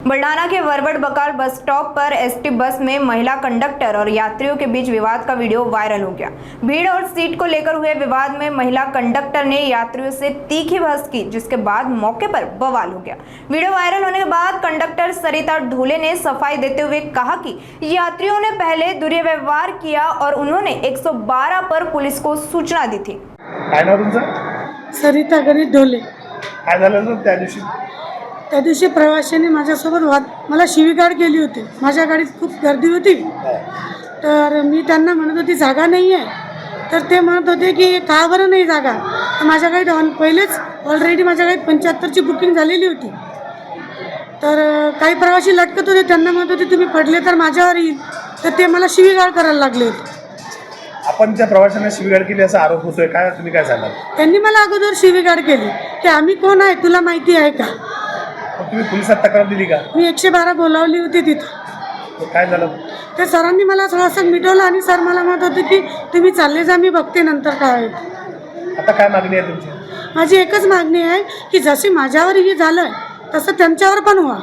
बुल्ढाना के वरवट बकाल bus stop पर ST bus में महिला conductor और यात्रियों के बीच विवाद का वीडियो वायरल हो गया। भीड़ और सीट को लेकर हुए विवाद में महिला कंडक्टर ने यात्रियों से तीखी बहस की, जिसके बाद मौके पर बवाल हो गया। वीडियो वायरल होने के बाद कंडक्टर सरिता ढोले ने सफाई देते हुए कहा कि यात्रियों ने पहले दुर्व्यवहार किया और उन्होंने 112 पर पुलिस को सूचना दी थी। काय नाव तुमचं? सरिता गणेश ढोले। काय झालं होतं त्या दिवशी? त्या दिवशी प्रवाशांनी माझ्यासोबत मला शिवीगाळ केली होती। माझ्या गाडीत खूप गर्दी होती, तर मी त्यांना म्हणत होती जागा नाही आहे, तर ते म्हणत होते की का बरं नाही जागा। तर माझ्या गाडीत पहिलेच ऑलरेडी माझ्या गाडीत 75ची बुकिंग झालेली होती। तर काही प्रवासी लटकत होते, त्यांना म्हणत होते तुम्ही पडले तर माझ्यावर येईल, तर ते मला शिवीगाळ करायला लागले होते। आपण त्या प्रवाशांना शिवीगाळ केली असा आरोप होतोय, काय तुम्ही काय सांगाल? त्यांनी मला अगोदर शिवीगाळ केली की आम्ही कोण आहे तुला माहिती आहे का। तुम्ही पोलिसात तक्रार दिली का? मी 112 बोलावली होती तिथं। काय झालं? ते सरांनी मला थोडंसं मिटवलं आणि सर मला म्हणत होते की तुम्ही चालले जा, मी बघते नंतर काय होतं। आता काय मागणी आहे तुमची? माझी एकच मागणी आहे की जशी माझ्यावर हे झालं तसं त्यांच्यावर पण व्हा।